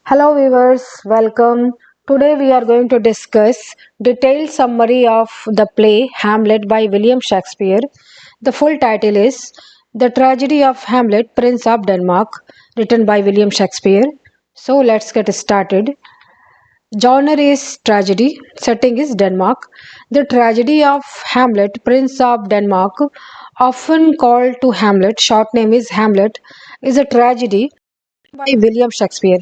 Hello viewers, welcome. Today we are going to discuss detailed summary of the play Hamlet by William Shakespeare. The full title is The Tragedy of Hamlet, Prince of Denmark, written by William Shakespeare. So let's get started. Genre is tragedy, setting is Denmark. The tragedy of Hamlet, Prince of Denmark, often called to Hamlet, short name is Hamlet, is a tragedy by William Shakespeare,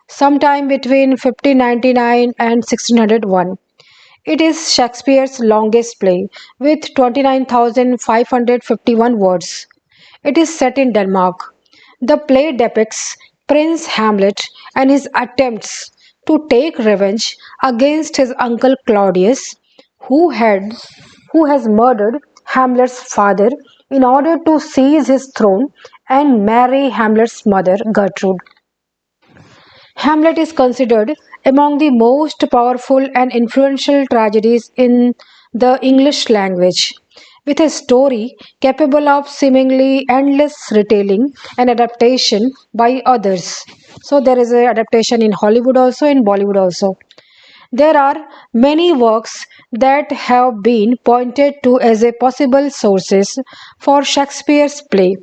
sometime between 1599 and 1601. It is Shakespeare's longest play, with 29,551 words. It is set in Denmark. The play depicts Prince Hamlet and his attempts to take revenge against his uncle Claudius, who had who has murdered Hamlet's father in order to seize his throne and marry Hamlet's mother Gertrude. Hamlet is considered among the most powerful and influential tragedies in the English language, with a story capable of seemingly endless retelling and adaptation by others. So there is an adaptation in Hollywood also, in Bollywood also. There are many works that have been pointed to as a possible sources for Shakespeare's play,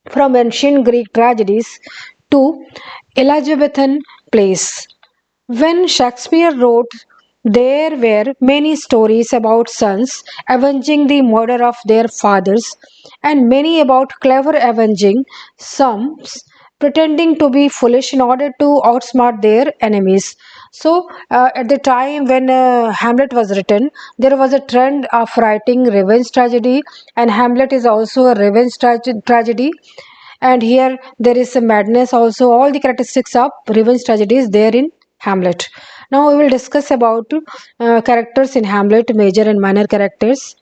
from ancient Greek tragedies to Elizabethan plays. When Shakespeare wrote, there were many stories about sons avenging the murder of their fathers, and many about clever avenging, some pretending to be foolish in order to outsmart their enemies. So, at the time when Hamlet was written, there was a trend of writing revenge tragedy, and Hamlet is also a revenge tragedy. And here there is a madness also. All the characteristics of revenge tragedy is there in Hamlet. Now we will discuss about characters in Hamlet, major and minor characters.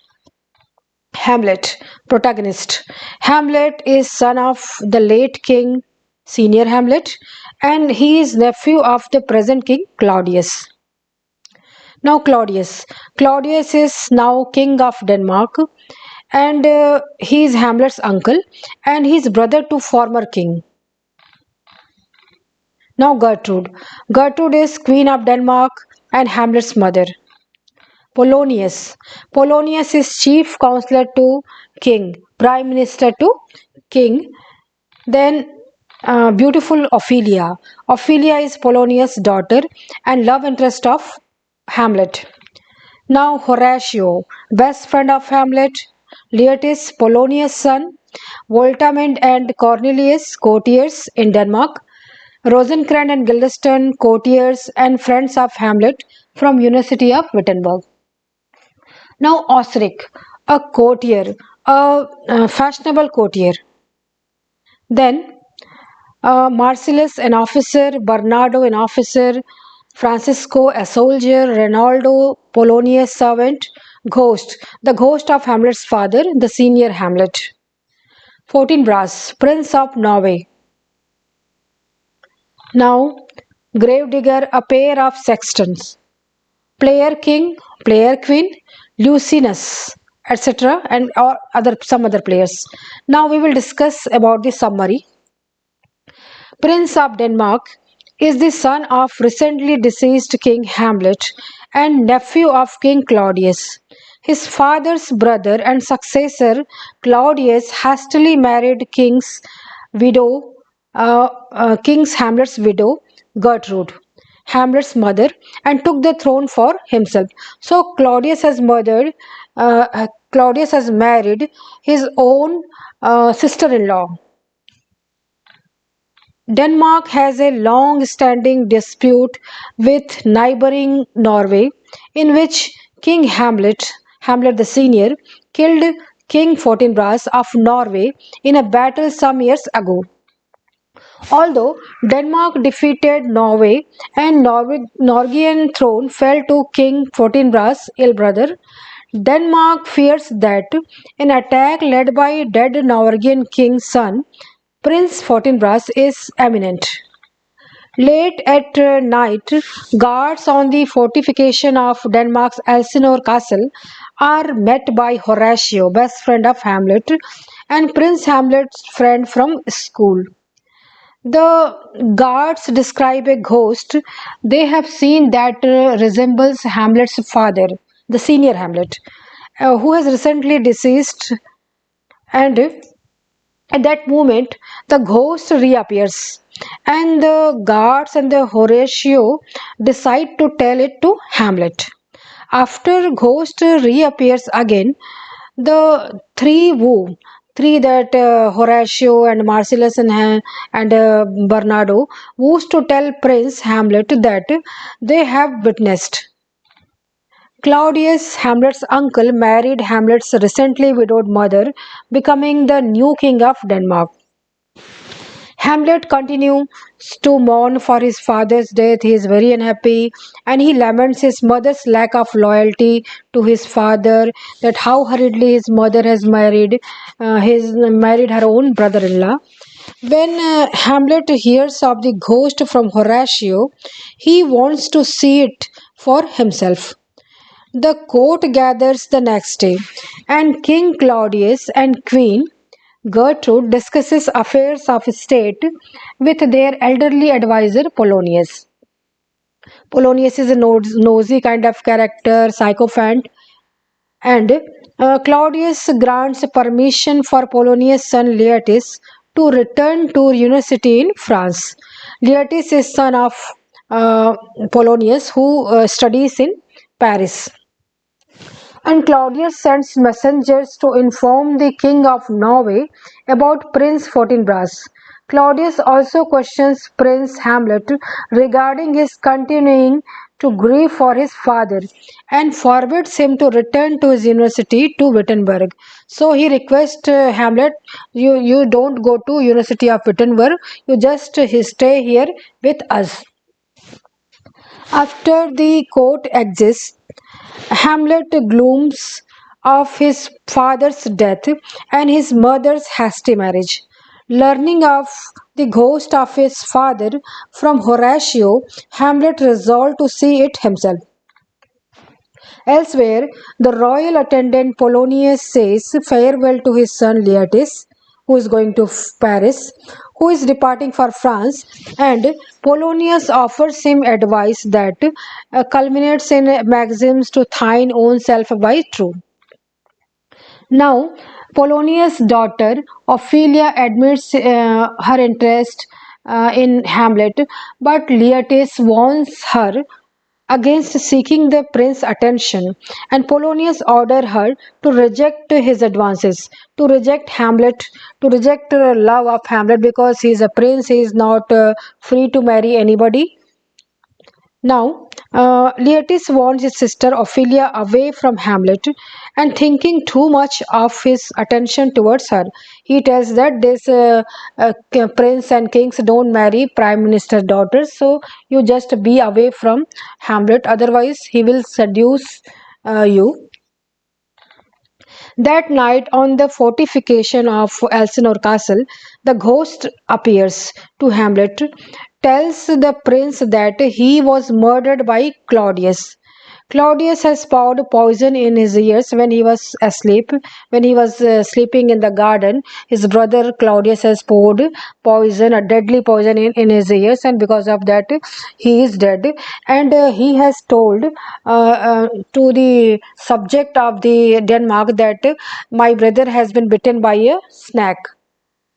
Hamlet, protagonist. Hamlet is son of the late king, senior Hamlet, and he is nephew of the present king Claudius. Now Claudius is now king of Denmark, and he is Hamlet's uncle and he is brother to former king. Now Gertrude is queen of Denmark and Hamlet's mother. Polonius is chief counselor to king, prime minister to king. Then beautiful Ophelia. Ophelia is Polonius' daughter and love interest of Hamlet. Now Horatio, best friend of Hamlet. Laertes, Polonius' son. Voltamend and Cornelius, courtiers in Denmark. Rosencrantz and Guildenstern, courtiers and friends of Hamlet from University of Wittenberg. Now Osric, a courtier, a fashionable courtier. Then Marcellus, an officer. Bernardo, an officer. Francisco, a soldier. Rinaldo, Polonius' servant. Ghost, the ghost of Hamlet's father, the senior Hamlet. Fortinbras, Prince of Norway. Now, Gravedigger, a pair of sextons. Player king, player queen, Lucinus, etc. and some other players. Now we will discuss about the summary. Prince of Denmark is the son of recently deceased King Hamlet and nephew of King Claudius. His father's brother and successor Claudius hastily married King's Hamlet's widow Gertrude, Hamlet's mother, and took the throne for himself. So Claudius has married his own sister-in-law. Denmark has a long-standing dispute with neighboring Norway, in which King Hamlet the Senior, killed King Fortinbras of Norway in a battle some years ago. Although Denmark defeated Norway and Norwegian throne fell to King Fortinbras' ill brother, Denmark fears that an attack led by dead Norwegian king's son, Prince Fortinbras, is imminent. Late at night, guards on the fortification of Denmark's Elsinore castle are met by Horatio, best friend of Hamlet, and Prince Hamlet's friend from school. The guards describe a ghost they have seen that resembles Hamlet's father, the senior Hamlet, who has recently deceased, and at that moment the ghost reappears. And the guards and the Horatio decide to tell it to Hamlet. After ghost reappears again, the three woo, three that Horatio and Marcellus and Bernardo woos to tell Prince Hamlet that they have witnessed. Claudius, Hamlet's uncle, married Hamlet's recently widowed mother, becoming the new king of Denmark. Hamlet continues to mourn for his father's death. He is very unhappy and he laments his mother's lack of loyalty to his father, that how hurriedly his mother has married her own brother-in-law. When Hamlet hears of the ghost from Horatio, he wants to see it for himself. The court gathers the next day, and King Claudius and Queen Gertrude discusses affairs of state with their elderly advisor Polonius. Polonius is a nosy kind of character, sycophant, and Claudius grants permission for Polonius' son Leotis to return to university in France. Leotis is son of Polonius, who studies in Paris. And Claudius sends messengers to inform the king of Norway about Prince Fortinbras. Claudius also questions Prince Hamlet regarding his continuing to grieve for his father and forbids him to return to his university to Wittenberg. So he requests Hamlet, you don't go to University of Wittenberg, you just stay here with us. After the court exists, Hamlet glooms of his father's death and his mother's hasty marriage. Learning of the ghost of his father from Horatio, Hamlet resolved to see it himself. Elsewhere, the royal attendant Polonius says farewell to his son Leotis, who is going to Paris, who is departing for France, and Polonius offers him advice that culminates in maxims to thine own self by true. Now, Polonius' daughter Ophelia admits her interest in Hamlet, but Leotis warns her against seeking the prince's attention, and Polonius ordered her to reject his advances, to reject Hamlet, to reject love of Hamlet because he is a prince, he is not free to marry anybody. Now, Leotis wants his sister Ophelia away from Hamlet and thinking too much of his attention towards her. He tells that this prince and kings don't marry prime minister's daughters, so you just be away from Hamlet, otherwise, he will seduce you. That night, on the fortification of Elsinore Castle, the ghost appears to Hamlet, tells the prince that he was murdered by Claudius. Claudius has poured poison in his ears when he was asleep. When he was sleeping in the garden, his brother Claudius has poured poison, a deadly poison in his ears, and because of that, he is dead. And he has told to the subject of the Denmark that my brother has been bitten by a snake.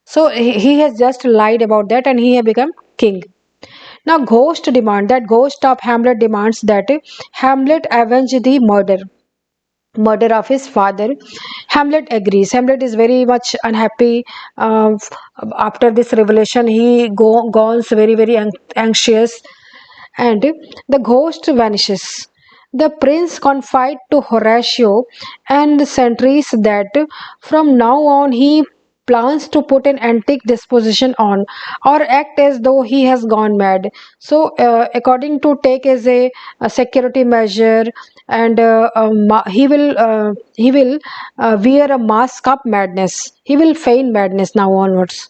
So he has just lied about that, and he has become king. Now, ghost of Hamlet demands that Hamlet avenge the murder of his father. Hamlet agrees. Hamlet is very much unhappy. After this revelation, he goes very anxious, and the ghost vanishes. The prince confided to Horatio and the sentries that from now on he plans to put an antique disposition on or act as though he has gone mad. So, according to take as a security measure, and he will wear a mask of madness. He will feign madness now onwards.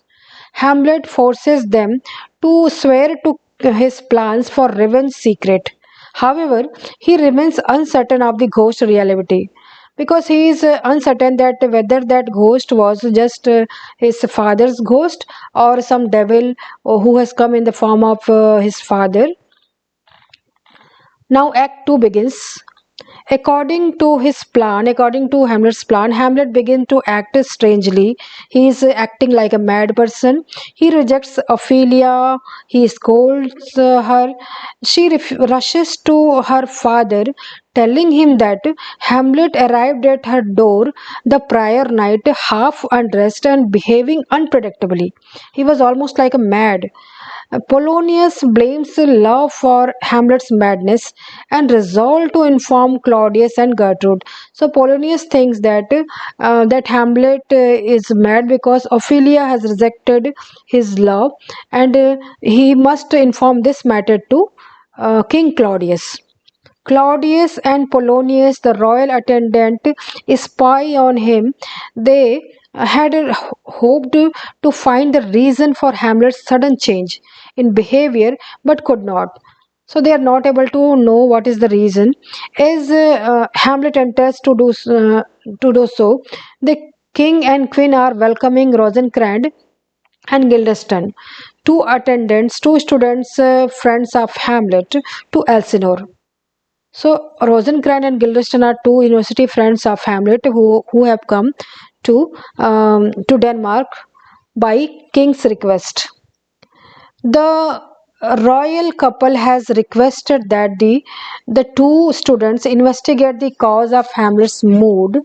Hamlet forces them to swear to his plans for revenge secret. However, he remains uncertain of the ghost reality. because he is uncertain that whether that ghost was just his father's ghost or some devil who has come in the form of his father. Now Act 2 begins. According to Hamlet's plan, Hamlet begins to act strangely. He is acting like a mad person. He rejects Ophelia. He scolds her. She rushes to her father, telling him that Hamlet arrived at her door the prior night, half undressed and behaving unpredictably. He was almost like a mad. Polonius blames love for Hamlet's madness and resolves to inform Claudius and Gertrude. So Polonius thinks that Hamlet is mad because Ophelia has rejected his love, and he must inform this matter to King Claudius. Claudius and Polonius, the royal attendant, spy on him. They had hoped to find the reason for Hamlet's sudden change in behavior but could not. So they are not able to know what is the reason. As Hamlet enters to do so, the king and queen are welcoming Rosencrantz and Guildenstern, two attendants, two students, friends of Hamlet, to Elsinore. So Rosencrantz and Guildenstern are two university friends of Hamlet who have come to Denmark by king's request. The royal couple has requested that the two students investigate the cause of Hamlet's mood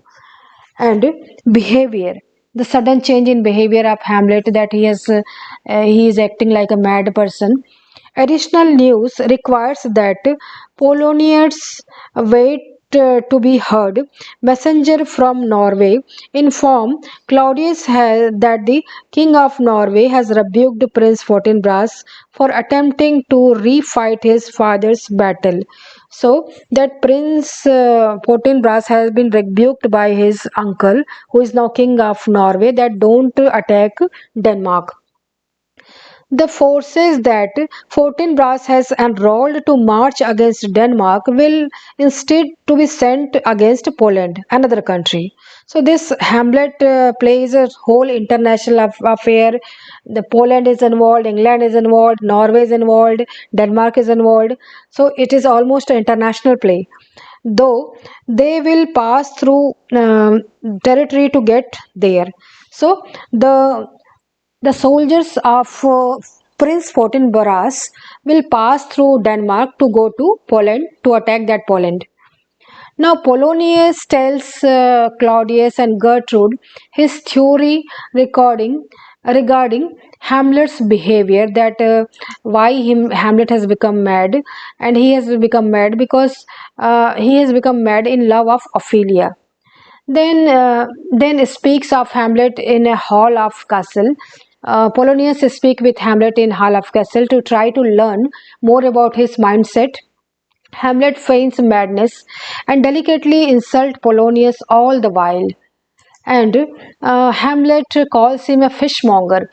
and behavior, the sudden change in behavior of Hamlet, that he is acting like a mad person. Additional news requires that Polonius wait to be heard. Messenger from Norway inform Claudius that the king of Norway has rebuked Prince Fortinbras for attempting to refight his father's battle. So that Prince Fortinbras has been rebuked by his uncle, who is now king of Norway, that don't attack Denmark. The forces that Fortinbras has enrolled to march against Denmark will instead to be sent against Poland, another country. So this Hamlet plays a whole international affair. The Poland is involved, England is involved, Norway is involved, Denmark is involved. So it is almost an international play. Though they will pass through territory to get there. So the soldiers of Prince Fortinbras will pass through Denmark to go to Poland to attack that Poland. Now Polonius tells Claudius and Gertrude his theory regarding Hamlet's behavior, that why Hamlet has become mad, and he has become mad because he has become mad in love of Ophelia. Then speaks of Hamlet in a hall of castle. Polonius speak with Hamlet in hall of castle to try to learn more about his mindset. Hamlet feigns madness and delicately insult Polonius all the while. And Hamlet calls him a fishmonger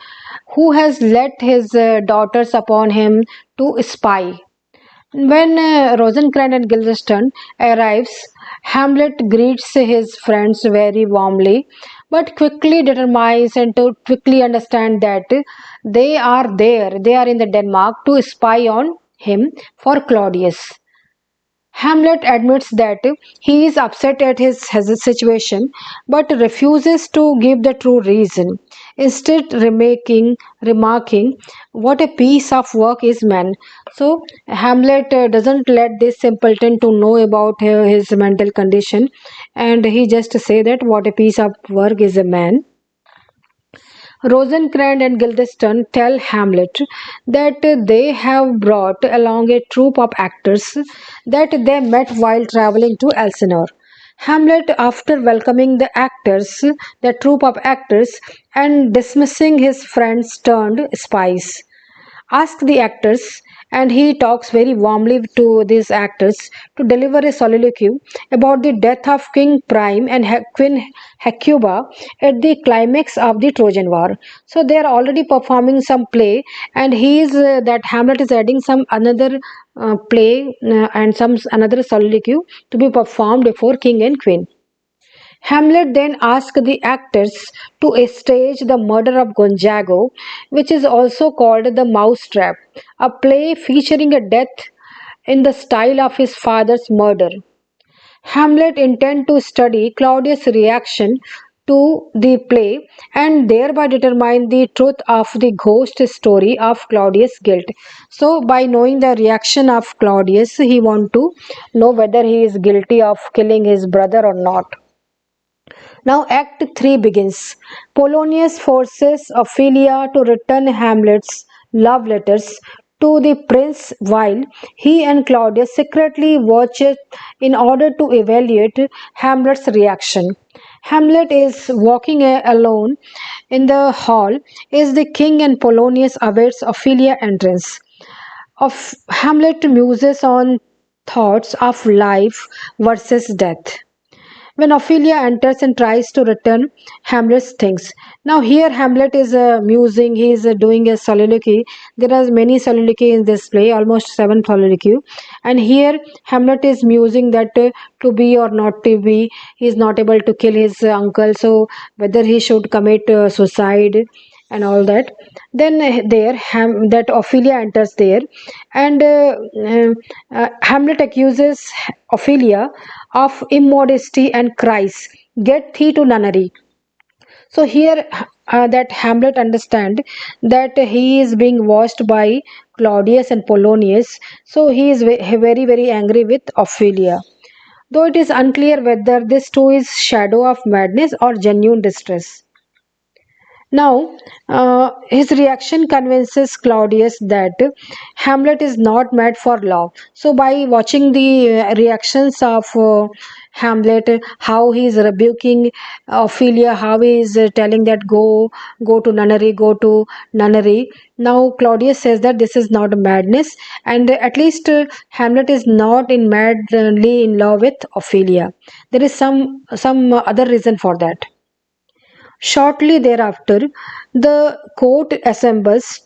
who has let his daughters upon him to spy. When Rosencrantz and Guildenstern arrives, Hamlet greets his friends very warmly, but quickly determines and to quickly understand that they are in the Denmark to spy on him for Claudius. Hamlet admits that he is upset at his situation but refuses to give the true reason. Instead, remarking, what a piece of work is man. So, Hamlet doesn't let this simpleton to know about his mental condition, and he just say that what a piece of work is a man. Rosencrantz and Guildenstern tell Hamlet that they have brought along a troupe of actors that they met while traveling to Elsinore. Hamlet, after welcoming the troupe of actors, and dismissing his friends turned spies, ask the actors, and he talks very warmly to these actors to deliver a soliloquy about the death of King Priam and Queen Hecuba at the climax of the Trojan War. So they are already performing some play, and he is that Hamlet is adding some another play and some another soliloquy to be performed before king and queen. Hamlet then asked the actors to stage the murder of Gonzago, which is also called the Mousetrap, a play featuring a death in the style of his father's murder. Hamlet intended to study Claudius' reaction to the play and thereby determine the truth of the ghost story of Claudius' guilt. So, by knowing the reaction of Claudius, he want to know whether he is guilty of killing his brother or not. Now, Act 3 begins. Polonius forces Ophelia to return Hamlet's love letters to the prince while he and Claudius secretly watch it in order to evaluate Hamlet's reaction. Hamlet is walking alone in the hall as the king and Polonius awaits Ophelia's entrance. Of Hamlet muses on thoughts of life versus death. When Ophelia enters and tries to return, Hamlet thinks. Now here Hamlet is musing, he is doing a soliloquy. There are many soliloquy in this play, almost seven soliloquy. And here Hamlet is musing that to be or not to be, he is not able to kill his uncle. So whether he should commit suicide and all that. Then that Ophelia enters there, and Hamlet accuses Ophelia of immodesty and cries, "Get thee to nunnery." So here that Hamlet understand that he is being watched by Claudius and Polonius. So he is very very angry with Ophelia. Though it is unclear whether this too is shadow of madness or genuine distress. Now, his reaction convinces Claudius that Hamlet is not mad for love. So, by watching the reactions of Hamlet, how he is rebuking Ophelia, how he is telling that go to nunnery, go to nunnery. Now, Claudius says that this is not madness, and at least Hamlet is not in madly in love with Ophelia. There is some other reason for that. Shortly thereafter, the court assembles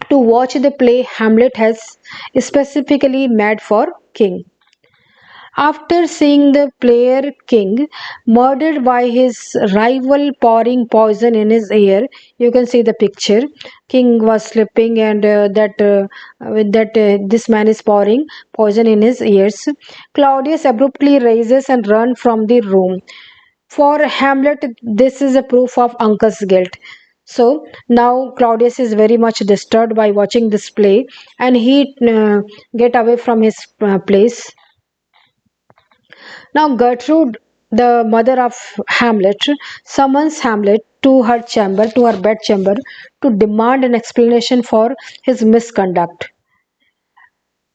to watch the play Hamlet has specifically made for King. After seeing the player King murdered by his rival pouring poison in his ear, you can see the picture. King was sleeping, and this man is pouring poison in his ears. Claudius abruptly rises and runs from the room. For Hamlet, this is a proof of uncle's guilt. So now Claudius is very much disturbed by watching this play, and he get away from his place. Now Gertrude, the mother of Hamlet, summons Hamlet to her chamber, to her bedchamber, to demand an explanation for his misconduct.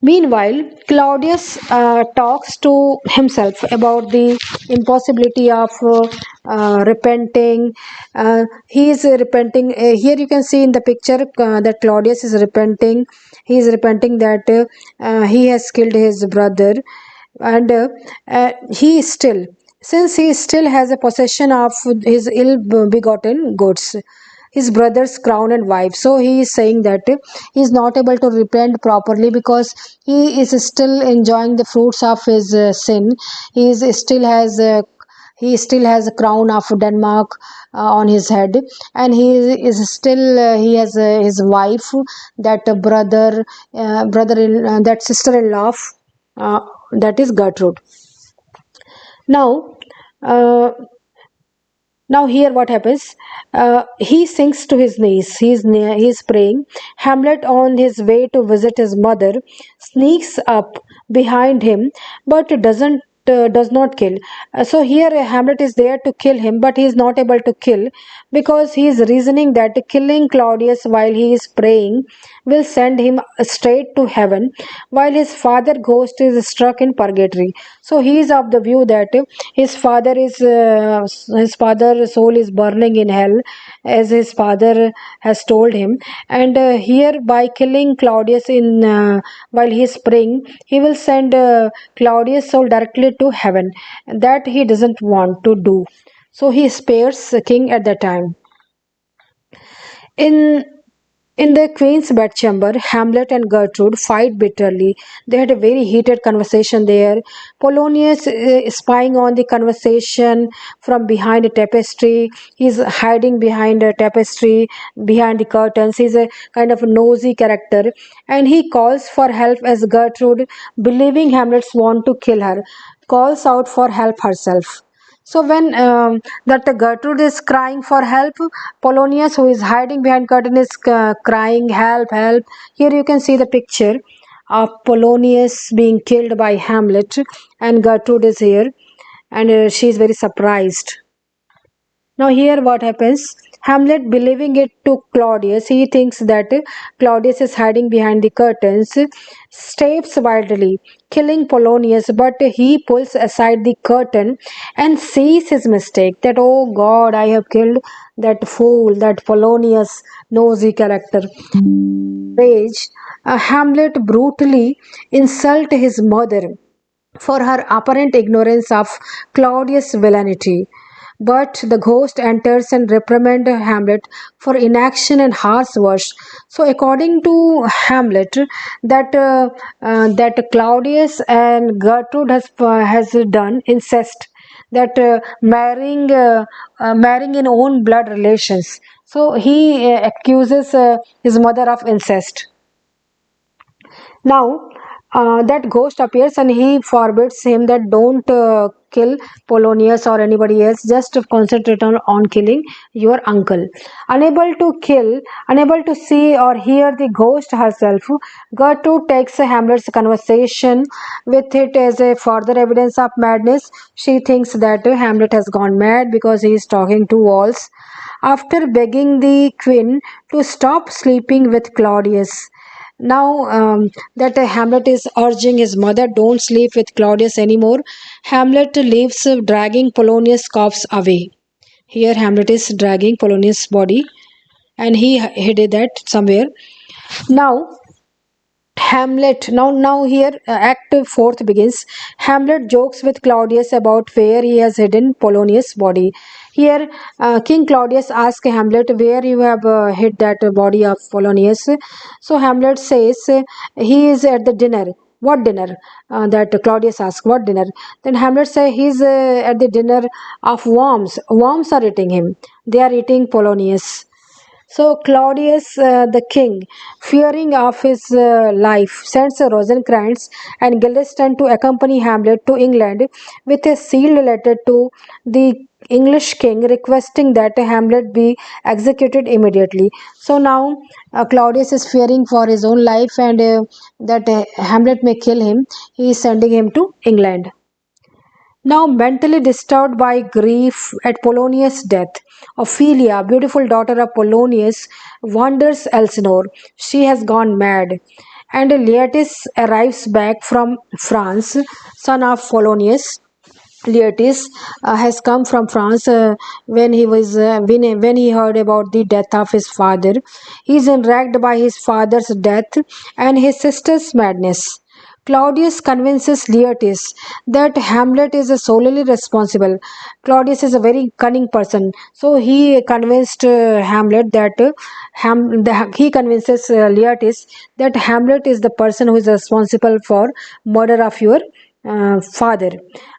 Meanwhile, Claudius talks to himself about the impossibility of repenting. He is repenting. Here you can see in the picture that Claudius is repenting. He is repenting that he has killed his brother, and he still, since he still has a possession of his ill-begotten goods, his brother's crown and wife. So he is saying that he is not able to repent properly because he is still enjoying the fruits of his sin. He still has a crown of Denmark on his head, and he has his wife, that that sister-in-law, uh, that is Gertrude. Now, uh, now here what happens? He sinks to his knees. He's praying. Hamlet, on his way to visit his mother, sneaks up behind him, but does not kill. So here Hamlet is there to kill him, but he is not able to kill because he is reasoning that killing Claudius while he is praying will send him straight to heaven, while his father ghost is struck in purgatory. So he is of the view that his father's soul is burning in hell, as his father has told him, and here by killing Claudius in while he is praying, he will send Claudius' soul directly to heaven. That he doesn't want to do. So he spares the king at that time. In In the queen's bedchamber, Hamlet and Gertrude fight bitterly. They had a very heated conversation there. Polonius is spying on the conversation from behind a tapestry. He's hiding behind a tapestry, behind the curtains. He's a kind of nosy character. And he calls for help as Gertrude, believing Hamlet's want to kill her, calls out for help herself. So when that Gertrude is crying for help, Polonius, who is hiding behind curtain, is crying, "Help! Help!" Here you can see the picture of Polonius being killed by Hamlet, and Gertrude is here, and she is very surprised. Now, here what happens? Hamlet, believing it to Claudius, he thinks that Claudius is hiding behind the curtains, steps wildly, killing Polonius, but he pulls aside the curtain and sees his mistake. That, oh God, I have killed that fool, that Polonius nosy character. Rage, Hamlet brutally insult his mother for her apparent ignorance of Claudius' villainy. But the ghost enters and reprimands Hamlet for inaction and harsh words. So, according to Hamlet, that Claudius and Gertrude has done incest, that marrying in own blood relations. So he accuses his mother of incest. Now, that ghost appears and he forbids him that don't kill Polonius or anybody else, just concentrate on killing your uncle. Unable to see or hear the ghost herself, Gertrude takes Hamlet's conversation with it as a further evidence of madness. She thinks that Hamlet has gone mad because he is talking to walls. After begging the queen to stop sleeping with Claudius, now that Hamlet is urging his mother, don't sleep with Claudius anymore, Hamlet leaves, dragging Polonius' corpse away. Here Hamlet is dragging Polonius' body, and he did that somewhere. Now now here Act fourth begins. Hamlet jokes with Claudius about where he has hidden Polonius' body. Here, King Claudius asks Hamlet where you have hid that body of Polonius. So Hamlet says he is at the dinner. What dinner? That Claudius asks, what dinner? Then Hamlet says he's at the dinner of worms. Worms are eating him. They are eating Polonius. So Claudius the king, fearing of his life, sends Rosencrantz and Guildenstern to accompany Hamlet to England with a sealed letter to the English king requesting that Hamlet be executed immediately. So now Claudius is fearing for his own life and that Hamlet may kill him. He is sending him to England. Now mentally disturbed by grief at Polonius' death, Ophelia, beautiful daughter of Polonius, wanders Elsinore. She has gone mad. And Laertes arrives back from France, son of Polonius. Laertes has come from France when he heard about the death of his father. He is enraged by his father's death and his sister's madness. Claudius convinces Laertes that Hamlet is solely responsible. Claudius is a very cunning person, so he convinced Hamlet that he convinces Laertes that Hamlet is the person who is responsible for murder of your father.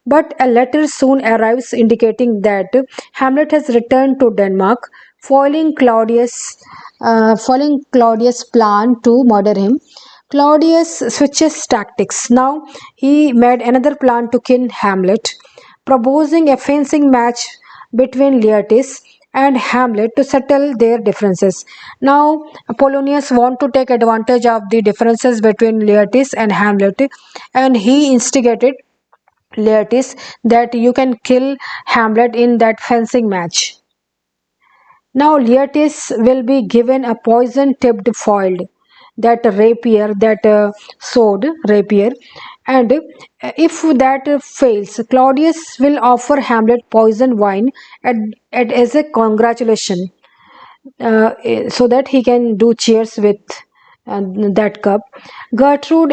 But a letter soon arrives indicating that Hamlet has returned to Denmark, foiling Claudius' plan to murder him. Claudius switches tactics. Now he made another plan to kill Hamlet, proposing a fencing match between Laertes and Hamlet to settle their differences. Now Polonius want to take advantage of the differences between Laertes and Hamlet, and he instigated Laertes that you can kill Hamlet in that fencing match. Now Laertes will be given a poison tipped foiled, that rapier, that sword rapier, and if that fails, Claudius will offer Hamlet poison wine as a congratulation, so that he can do cheers with that cup. Gertrude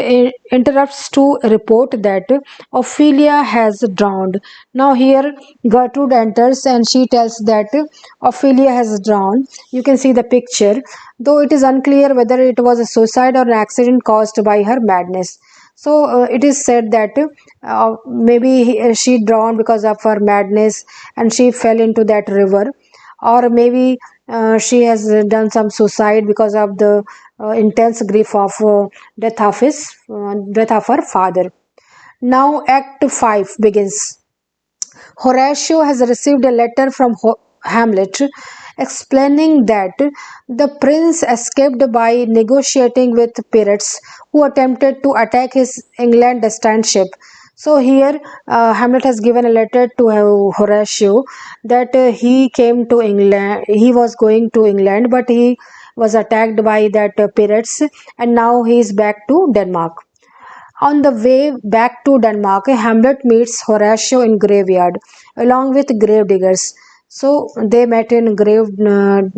interrupts to report that Ophelia has drowned. Now, here Gertrude enters and she tells that Ophelia has drowned. You can see the picture, though it is unclear whether it was a suicide or an accident caused by her madness. So, it is said that maybe she drowned because of her madness and she fell into that river, or maybe she has done some suicide because of the intense grief of death of her father. Now Act 5 begins. Horatio has received a letter from Hamlet explaining that the prince escaped by negotiating with pirates who attempted to attack his England destined ship. So here Hamlet has given a letter to Horatio that he came to England, he was going to England, but he was attacked by that pirates, and now he is back to Denmark. On the way back to Denmark, Hamlet meets Horatio in graveyard along with gravediggers. So they met in graveyard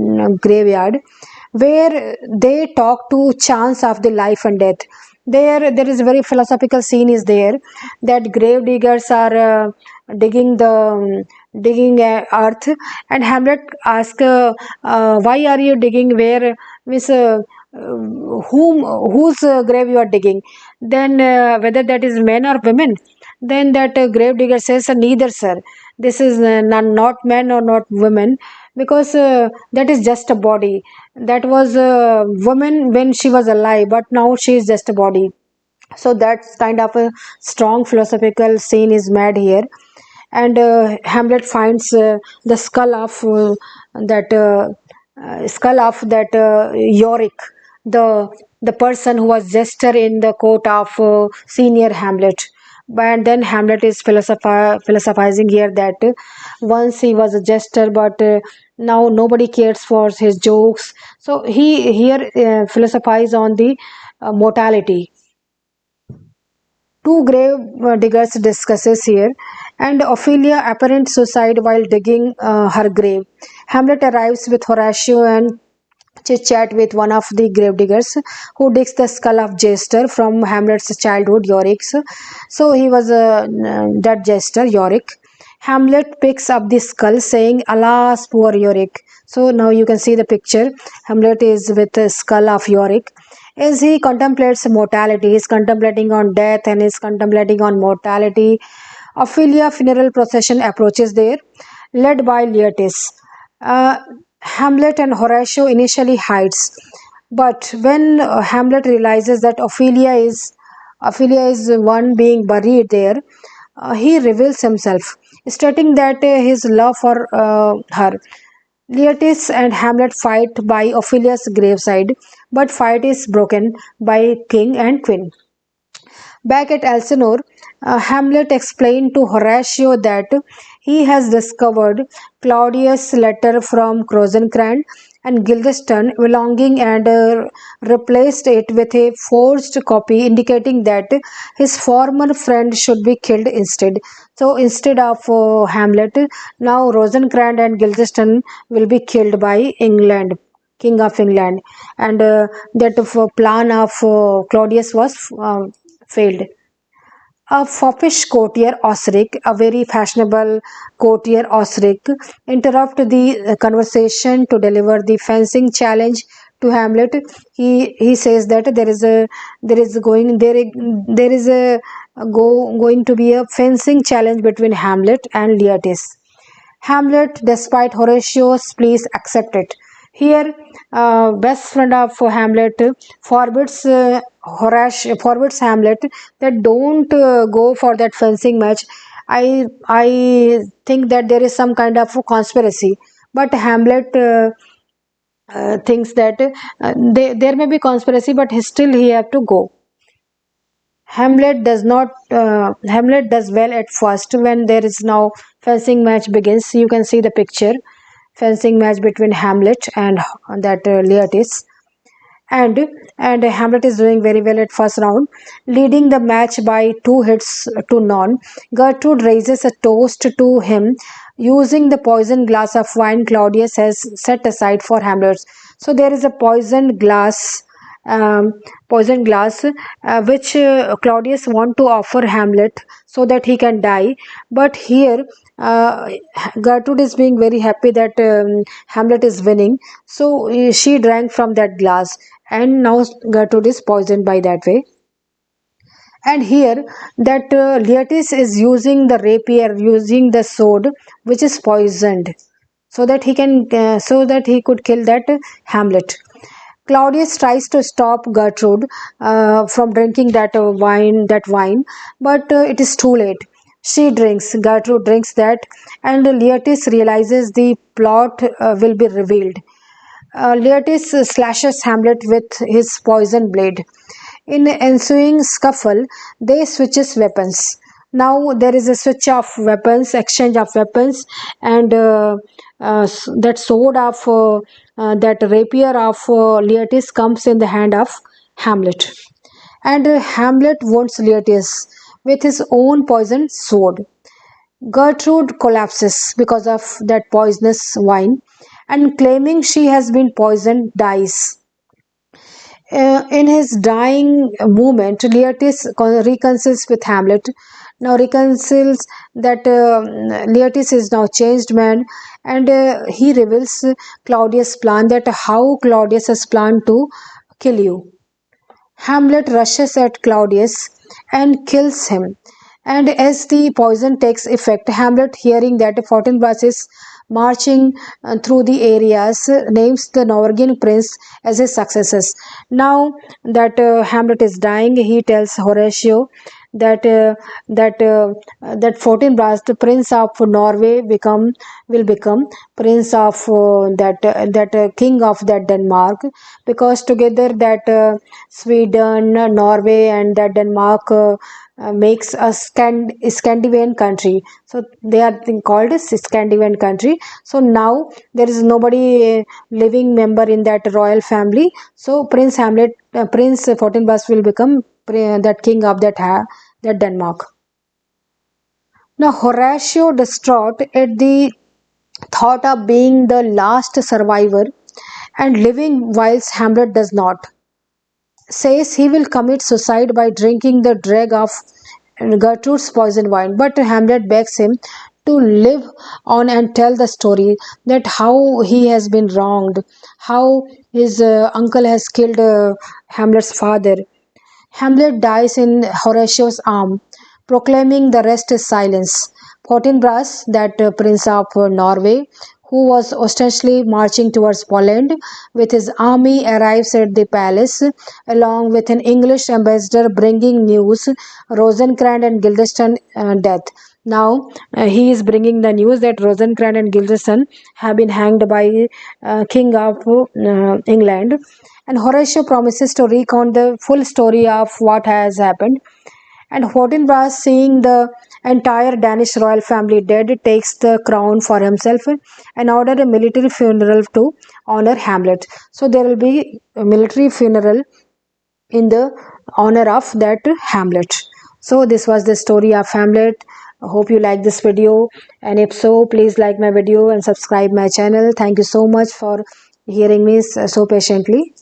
where they talk to chance of the life and death. There is a very philosophical scene is there that grave diggers are digging the digging earth, and Hamlet asks, "Why are you digging? Where, Miss? Whose grave you are digging?" Then whether that is men or women, then that grave digger says, "Neither, sir. This is not men or not women, because that is just a body. That was a woman when she was alive, but now she is just a body." So that's kind of a strong philosophical scene is made here. And Hamlet finds the skull of that Yorick, the person who was jester in the court of senior Hamlet. And then Hamlet is philosophizing here that once he was a jester, but now nobody cares for his jokes. So he here philosophizes on the mortality. Two grave diggers discusses here, and Ophelia apparent suicide while digging her grave. Hamlet arrives with Horatio and chit chat with one of the grave diggers who digs the skull of Jester from Hamlet's childhood, Yorick. So he was a dead Jester, Yorick. Hamlet picks up the skull saying, "Alas, poor Yorick." So now you can see the picture. Hamlet is with the skull of Yorick. As he contemplates mortality, he is contemplating on death and is contemplating on mortality. Ophelia funeral procession approaches there, led by Leotis. Uh, Hamlet and Horatio initially hides, but when Hamlet realizes that Ophelia is one being buried there, he reveals himself, stating that his love for her. Leotis and Hamlet fight by Ophelia's graveside, but fight is broken by king and queen. Back at Elsinore, Hamlet explained to Horatio that he has discovered Claudius' letter from Rosencrantz and Guildenstern belonging, and replaced it with a forged copy indicating that his former friend should be killed instead. So instead of Hamlet, now Rosencrantz and Guildenstern will be killed by England. King of England, and that plan of Claudius was failed. A foppish courtier Osric, a very fashionable courtier Osric, interrupt the conversation to deliver the fencing challenge to Hamlet. He says that there is a going to be a fencing challenge between Hamlet and Leotis. Hamlet, despite Horatio's pleas, accepted. Here, best friend of Hamlet forbids Hamlet that don't go for that fencing match. I think that there is some kind of conspiracy, but Hamlet thinks that there may be conspiracy, but still he have to go. Hamlet does not. Hamlet does well at first when there is now fencing match begins. You can see the picture, fencing match between Hamlet and that Leotis, and Hamlet is doing very well at first round, leading the match by 2 hits to none. Gertrude raises a toast to him using the poisoned glass of wine Claudius has set aside for Hamlet. So there is a poisoned glass, poison glass, which Claudius want to offer Hamlet so that he can die. But here Gertrude is being very happy that Hamlet is winning, so she drank from that glass, and now Gertrude is poisoned by that way. And here that Leotis is using the rapier, using the sword which is poisoned, so that he could kill that Hamlet. Claudius tries to stop Gertrude from drinking that wine, but it is too late. Gertrude drinks that, and Leotis realizes the plot will be revealed. Leotis slashes Hamlet with his poison blade. In ensuing scuffle, they switches weapons. Now there is a switch of weapons, exchange of weapons, and that sword of that rapier of Leotis comes in the hand of Hamlet, and Hamlet wounds Leotis with his own poisoned sword. Gertrude collapses because of that poisonous wine, and claiming she has been poisoned, dies. In his dying moment, Leotis reconciles with Hamlet. Now reconciles that Leotis is now changed man, and he reveals Claudius' plan, that how Claudius has planned to kill you. Hamlet rushes at Claudius and kills him. And as the poison takes effect, Hamlet, hearing that Fortinbras is marching through the areas, names the Norwegian prince as his successors. Now that Hamlet is dying, he tells Horatio that that Fortinbras, the prince of Norway, will become prince of king of that Denmark, because together that Sweden, Norway, and that Denmark makes a Scandinavian country. So they are called as Scandinavian country. So now there is nobody living member in that royal family. So Prince Fortinbras will become that king of that Denmark. Now Horatio, distraught at the thought of being the last survivor and living whilst Hamlet does not, says he will commit suicide by drinking the dreg of Gertrude's poison wine. But Hamlet begs him to live on and tell the story, that how he has been wronged, how his uncle has killed Hamlet's father. Hamlet dies in Horatio's arm, proclaiming the rest is silence. Fortinbras, that prince of Norway, who was ostensibly marching towards Poland with his army, arrives at the palace along with an English ambassador bringing news Rosencrantz and Guildenstern death. Now he is bringing the news that Rosencrantz and Guildenstern have been hanged by King of England, and Horatio promises to recount the full story of what has happened. And Fortinbras, seeing the entire Danish royal family dead, takes the crown for himself and ordered a military funeral to honor Hamlet. So there will be a military funeral in the honor of that Hamlet. So this was the story of Hamlet. I hope you like this video, and if so, please like my video and subscribe my channel. Thank you so much for hearing me so patiently.